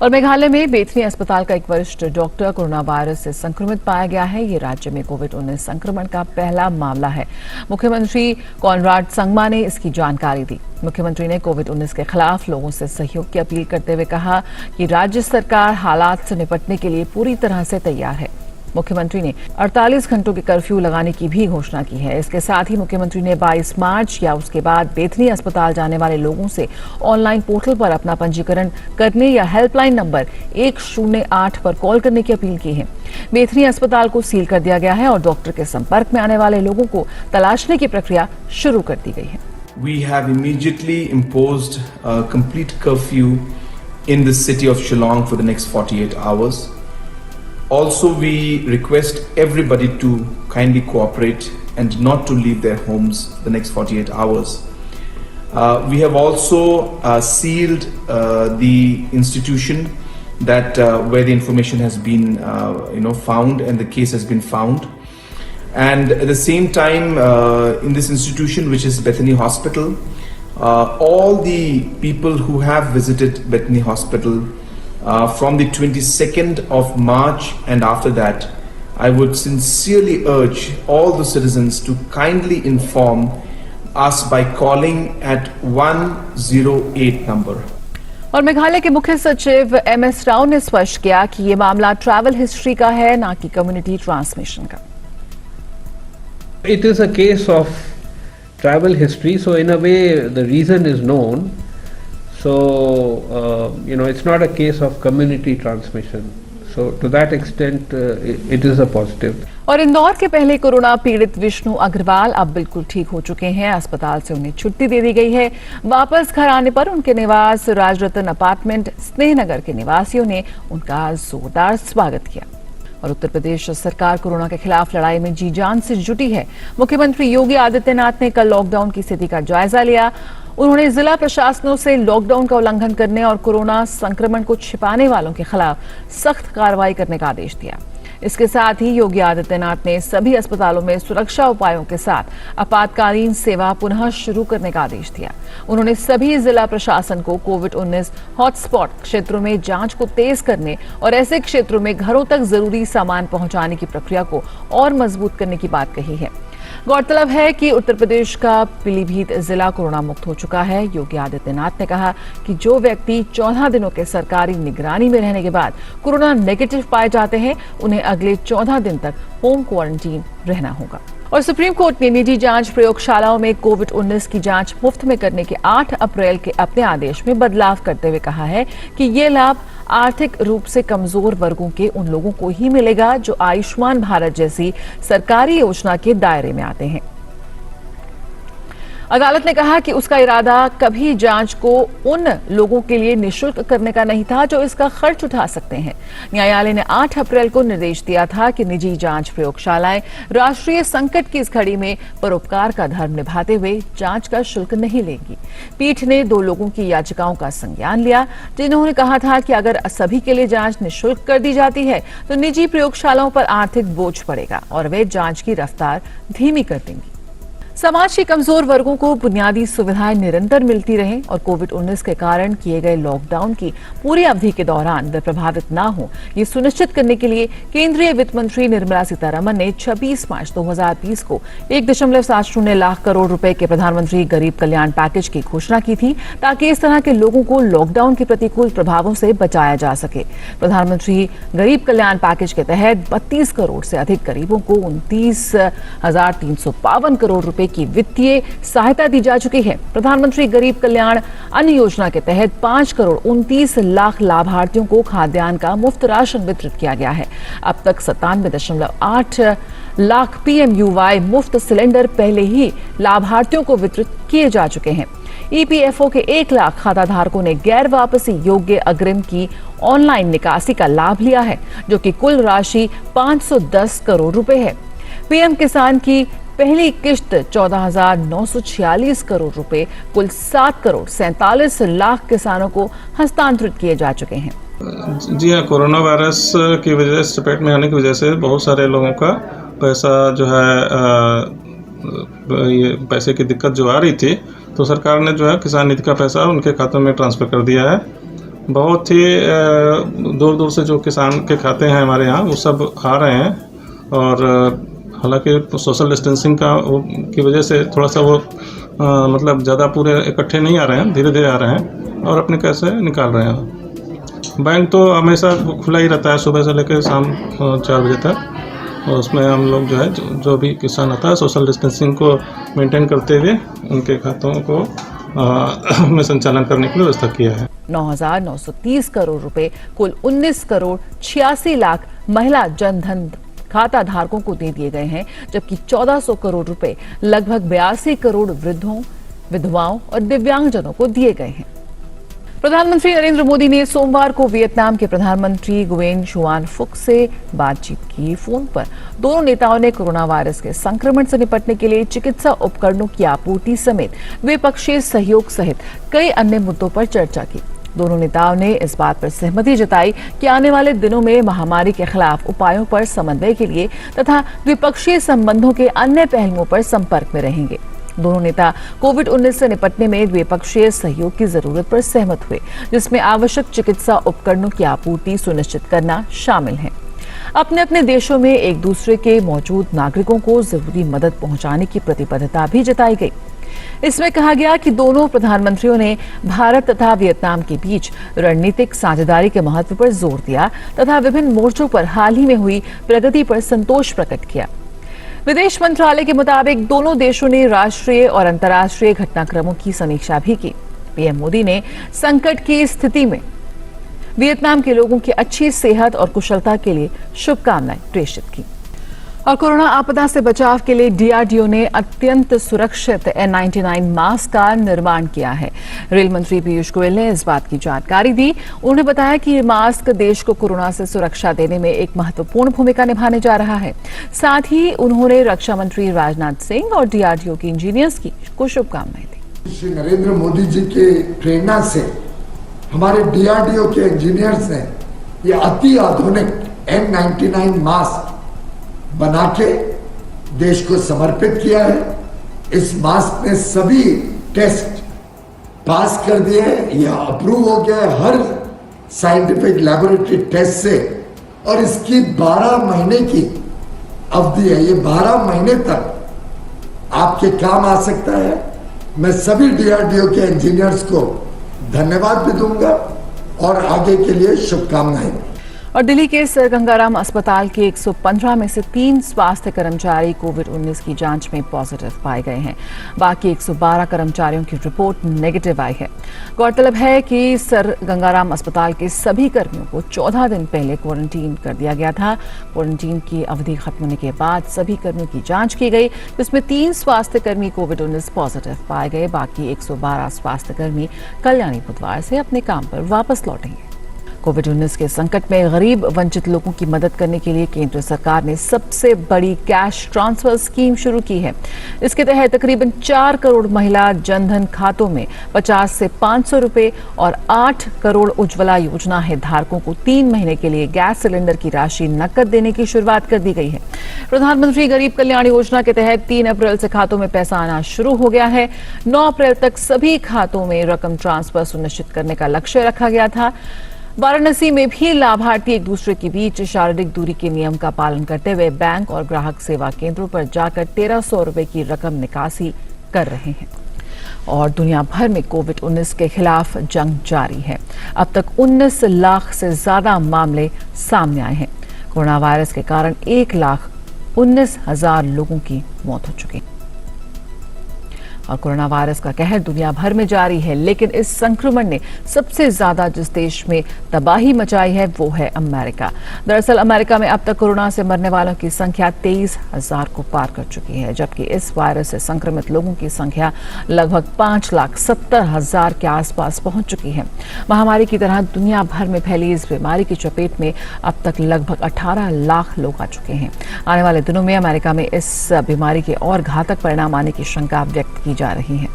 और मेघालय में बेथनी अस्पताल का एक वरिष्ठ डॉक्टर कोरोना वायरस से संक्रमित पाया गया है। ये राज्य में कोविड-19 संक्रमण का पहला मामला है। मुख्यमंत्री कॉनराड संगमा ने इसकी जानकारी दी। मुख्यमंत्री ने कोविड-19 के खिलाफ लोगों से सहयोग की अपील करते हुए कहा कि राज्य सरकार हालात से निपटने के लिए पूरी तरह से तैयार है। मुख्यमंत्री ने 48 घंटों के कर्फ्यू लगाने की भी घोषणा की है। इसके साथ ही मुख्यमंत्री ने 22 मार्च या उसके बाद बेथनी अस्पताल जाने वाले लोगों से ऑनलाइन पोर्टल पर अपना पंजीकरण करने या हेल्पलाइन नंबर 108 पर कॉल करने की अपील की है। बेथनी अस्पताल को सील कर दिया गया है और डॉक्टर के संपर्क में आने वाले लोगों को तलाशने की प्रक्रिया शुरू कर दी गई है। We have immediately imposed a complete curfew in the city of Shillong for the next 48 hours. Also, we request everybody to kindly cooperate and not to leave their homes the next 48 hours. We have also sealed the institution that where the information has been found and the case has been found. And at the same time, in this institution, which is Bethany Hospital, all the people who have visited Bethany Hospital from the 22nd of March and after that, I would sincerely urge all the citizens to kindly inform us by calling at 108 number. और मेघालय के मुख्य सचिव MS Rao ने स्पष्ट किया कि ये मामला ट्रैवल हिस्ट्री का है, ना कि कम्युनिटी ट्रांसमिशन का। It is a case of travel history, so in a way the reason is known. So, it's not a case of community transmission. So, to that extent, it is a positive. और इंदौर के पहले corona पीड़ित विष्णु अग्रवाल अब बिल्कुल ठीक हो चुके हैं। अस्पताल से उन्हें छुट्टी दे दी गई है। वापस घर आने पर उनके निवास राजरतन अपार्टमेंट स्नेहनगर के निवासियों ने उनका जोरदार स्वागत किया। और उत्तर प्रदेश सरकार कोरोना के खिलाफ लड़ाई में जी जान से जुटी है। मुख्यमंत्री योगी आदित्यनाथ ने कल लॉकडाउन की स्थिति का जायजा लिया। उन्होंने जिला प्रशासनों से लॉकडाउन का उल्लंघन करने और कोरोना संक्रमण को छिपाने वालों के खिलाफ सख्त कार्रवाई करने का आदेश दिया। इसके साथ ही योगी आदित्यनाथ ने सभी अस्पतालों में सुरक्षा उपायों के साथ आपातकालीन सेवा पुनः शुरू करने का आदेश दिया। उन्होंने सभी जिला प्रशासन को कोविड-19 हॉटस्पॉट क्षेत्रों में जांच को तेज करने और ऐसे क्षेत्रों में घरों तक जरूरी सामान पहुंचाने की प्रक्रिया को और मजबूत करने की बात कही है। गौरतलब है कि उत्तर प्रदेश का पीलीभीत जिला कोरोना मुक्त हो चुका है। योगी आदित्यनाथ ने कहा कि जो व्यक्ति 14 दिनों के सरकारी निगरानी में रहने के बाद कोरोना नेगेटिव पाए जाते हैं, उन्हें अगले 14 दिन तक होम क्वारंटीन रहना होगा। और सुप्रीम कोर्ट ने निजी जांच प्रयोगशालाओं में कोविड-19 की जांच मुफ्त में करने के 8 अप्रैल के अपने आदेश में बदलाव करते हुए कहा है कि ये लाभ आर्थिक रूप से कमजोर वर्गों के उन लोगों को ही मिलेगा जो आयुष्मान भारत जैसी सरकारी योजना के दायरे में आते हैं। अदालत ने कहा कि उसका इरादा कभी जांच को उन लोगों के लिए निःशुल्क करने का नहीं था जो इसका खर्च उठा सकते हैं। न्यायालय ने 8 अप्रैल को निर्देश दिया था कि निजी जांच प्रयोगशालाएं राष्ट्रीय संकट की इस घड़ी में परोपकार का धर्म निभाते हुए जांच का शुल्क नहीं लेंगी। पीठ ने 2 लोगों की याचिकाओं का संज्ञान लिया, जिन्होंने कहा था कि अगर सभी के लिए जांच निःशुल्क कर दी जाती है तो निजी प्रयोगशालाओं पर आर्थिक बोझ पड़ेगा और वे जांच की रफ्तार धीमी कर देंगी। समाज के कमजोर वर्गों को बुनियादी सुविधाएं निरंतर मिलती रहें और कोविड-19 के कारण किए गए लॉकडाउन की पूरी अवधि के दौरान वे प्रभावित न हो, ये सुनिश्चित करने के लिए केंद्रीय वित्त मंत्री निर्मला सीतारमण ने 26 मार्च 2020 को 1.70 लाख करोड़ रुपए के प्रधानमंत्री गरीब कल्याण पैकेज की घोषणा की थी, ताकि इस तरह के लोगों को लॉकडाउन के प्रतिकूल प्रभावों से बचाया जा सके। प्रधानमंत्री गरीब कल्याण पैकेज के तहत 32 करोड़ से अधिक गरीबों को 29,352 करोड़ रुपए की वित्तीय सहायता दी जा चुकी है। प्रधानमंत्री गरीब कल्याण अन्न योजना के तहत 5 करोड़ 29 लाख लाभार्थियों को खाद्यान्न का मुफ्त राशन वितरित किया गया है। अब तक 97.8 लाख PMUY मुफ्त सिलेंडर पहले ही लाभार्थियों को वितरित किए जा चुके हैं। EPFO के 1 लाख खाताधारकों ने गैर वापसी योग्य अग्रिम की ऑनलाइन निकासी का लाभ लिया है, जो कि कुल राशि 510 करोड़ रुपए है। PM किसान की पहली किश्त 14,946 करोड़ रुपए कुल 7 करोड़ 47 लाख किसानों को हस्तांतरित किए जा चुके हैं। जी हाँ, कोरोना वायरस की वजह से चपेट में आने की वजह से बहुत सारे लोगों का पैसा जो है ये पैसे की दिक्कत जो आ रही थी, तो सरकार ने जो है किसान निधि का पैसा उनके खातों में ट्रांसफ़र कर दिया है। बहुत ही दूर दूर से जो किसान के खाते हैं हमारे यहाँ वो सब आ रहे हैं। और हालांकि सोशल डिस्टेंसिंग की वजह से थोड़ा सा वो मतलब ज़्यादा पूरे इकट्ठे नहीं आ रहे हैं, धीरे धीरे आ रहे हैं और अपने कैसे निकाल रहे हैं। बैंक तो हमेशा खुला ही रहता है सुबह से लेकर शाम 4 बजे तक। और उसमें हम लोग जो है जो भी किसान आता है सोशल डिस्टेंसिंग को मेंटेन करते हुए उनके खातों को में संचालन करने की व्यवस्था किया है। 9,930 करोड़ रुपए कुल 19 करोड़ 86 लाख महिला जनधन खाता धारकों को दे दिए गए हैं, जबकि 1400 करोड़ रुपए लगभग 82 करोड़ वृद्धों, विधवाओं और दिव्यांगजनों को दिए गए हैं। प्रधानमंत्री नरेंद्र मोदी ने सोमवार को वियतनाम के प्रधानमंत्री गुयेन शुआन फुक से बातचीत की। फोन पर दोनों नेताओं ने कोरोना वायरस के संक्रमण से निपटने के लिए चिकित्सा उपकरणों की आपूर्ति समेत द्विपक्षीय सहयोग सहित कई अन्य मुद्दों पर चर्चा की। दोनों नेताओं ने इस बात पर सहमति जताई कि आने वाले दिनों में महामारी के खिलाफ उपायों पर समन्वय के लिए तथा द्विपक्षीय संबंधों के अन्य पहलुओं पर संपर्क में रहेंगे। दोनों नेता कोविड-19 से निपटने में द्विपक्षीय सहयोग की जरूरत पर सहमत हुए, जिसमें आवश्यक चिकित्सा उपकरणों की आपूर्ति सुनिश्चित करना शामिल है। अपने अपने देशों में एक दूसरे के मौजूद नागरिकों को जरूरी मदद पहुंचाने की प्रतिबद्धता भी जताई गई। इसमें कहा गया कि दोनों प्रधानमंत्रियों ने भारत तथा वियतनाम के बीच रणनीतिक साझेदारी के महत्व पर जोर दिया तथा विभिन्न मोर्चों पर हाल ही में हुई प्रगति पर संतोष प्रकट किया। विदेश मंत्रालय के मुताबिक दोनों देशों ने राष्ट्रीय और अंतर्राष्ट्रीय घटनाक्रमों की समीक्षा भी की। पीएम मोदी ने संकट की स्थिति में वियतनाम के लोगों की अच्छी सेहत और कुशलता के लिए शुभकामनाएं प्रेषित की। और कोरोना आपदा से बचाव के लिए डीआरडीओ ने अत्यंत सुरक्षित N99 मास्क का निर्माण किया है। रेल मंत्री पीयूष गोयल ने इस बात की जानकारी दी। उन्होंने बताया कि ये मास्क देश को कोरोना से सुरक्षा देने में एक महत्वपूर्ण भूमिका निभाने जा रहा है। साथ ही उन्होंने रक्षा मंत्री राजनाथ सिंह और डीआरडीओ के इंजीनियर्स को शुभकामनाएं दी। श्री नरेंद्र मोदी जी के प्रेरणा से हमारे डीआरडीओ के इंजीनियर्स ने ये अति आधुनिक N99 मास्क बना के देश को समर्पित किया है। इस मास्क ने सभी टेस्ट पास कर दिए हैं, यह अप्रूव हो गया है हर साइंटिफिक लैबोरेटरी टेस्ट से और इसकी 12 महीने की अवधि है। ये 12 महीने तक आपके काम आ सकता है। मैं सभी डीआरडीओ के इंजीनियर्स को धन्यवाद भी दूंगा और आगे के लिए शुभकामनाएं। और दिल्ली के सर गंगाराम अस्पताल के 115 में से 3 स्वास्थ्य कर्मचारी कोविड-19 की जांच में पॉजिटिव पाए गए हैं। बाकी 112 कर्मचारियों की रिपोर्ट नेगेटिव आई है। गौरतलब है कि सर गंगाराम अस्पताल के सभी कर्मियों को 14 दिन पहले क्वारंटीन कर दिया गया था। क्वारंटीन की अवधि खत्म होने के बाद सभी कर्मियों की जांच की गई, जिसमें 3 स्वास्थ्य कर्मी कोविड-19 पॉजिटिव पाए गए। बाकी 112 स्वास्थ्य कर्मी कल यानी बुधवार से अपने काम पर वापस लौटेंगे। कोविड-19 के संकट में गरीब वंचित लोगों की मदद करने के लिए केंद्र सरकार ने सबसे बड़ी कैश ट्रांसफर स्कीम शुरू की है। इसके तहत तकरीबन 4 करोड़ महिला जनधन खातों में 50 से 500 रुपए और 8 करोड़ उज्ज्वला योजना हितधारकों को 3 महीने के लिए गैस सिलेंडर की राशि नकद देने की शुरुआत कर दी गई है। प्रधानमंत्री गरीब कल्याण योजना के तहत 3 अप्रैल से खातों में पैसा आना शुरू हो गया है। 9 अप्रैल तक सभी खातों में रकम ट्रांसफर सुनिश्चित करने का लक्ष्य रखा गया था। वाराणसी में भी लाभार्थी एक दूसरे के बीच शारीरिक दूरी के नियम का पालन करते हुए बैंक और ग्राहक सेवा केंद्रों पर जाकर 1300 रुपए की रकम निकासी कर रहे हैं। और दुनिया भर में कोविड-19 के खिलाफ जंग जारी है। अब तक 19 लाख से ज्यादा मामले सामने आए हैं। कोरोना वायरस के कारण 1,19,000 लोगों की मौत हो चुकी है। और कोरोना वायरस का कहर दुनिया भर में जारी है, लेकिन इस संक्रमण ने सबसे ज्यादा जिस देश में तबाही मचाई है वो है अमेरिका। दरअसल अमेरिका में अब तक कोरोना से मरने वालों की संख्या 23,000 को पार कर चुकी है, जबकि इस वायरस से संक्रमित लोगों की संख्या लगभग 5,70,000 के आसपास पहुंच चुकी है। महामारी की तरह दुनिया भर में फैली इस बीमारी की चपेट में अब तक लगभग 18 लाख लोग आ चुके हैं। आने वाले दिनों में अमेरिका में इस बीमारी के और घातक परिणाम आने की शंका व्यक्त की जा रही है।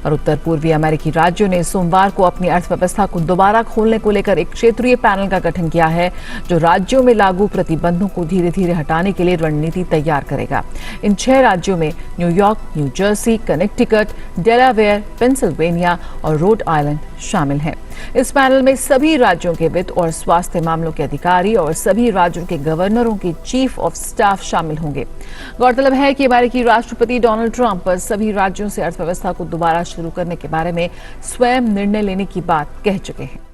और उत्तर पूर्वी अमेरिकी राज्यों ने सोमवार को अपनी अर्थव्यवस्था को दोबारा खोलने को लेकर एक क्षेत्रीय पैनल का गठन किया है, जो राज्यों में लागू प्रतिबंधों को धीरे धीरे हटाने के लिए रणनीति तैयार करेगा। इन 6 राज्यों में New York, new Jersey, Connecticut, Delaware, Pennsylvania और रोड आइलैंड शामिल हैं। इस पैनल में सभी राज्यों के वित्त और स्वास्थ्य मामलों के अधिकारी और सभी राज्यों के गवर्नरों के चीफ ऑफ स्टाफ शामिल होंगे। गौरतलब है कि अमेरिकी राष्ट्रपति डोनाल्ड ट्रंप सभी राज्यों से अर्थव्यवस्था को दोबारा शुरू करने के बारे में स्वयं निर्णय लेने की बात कह चुके हैं।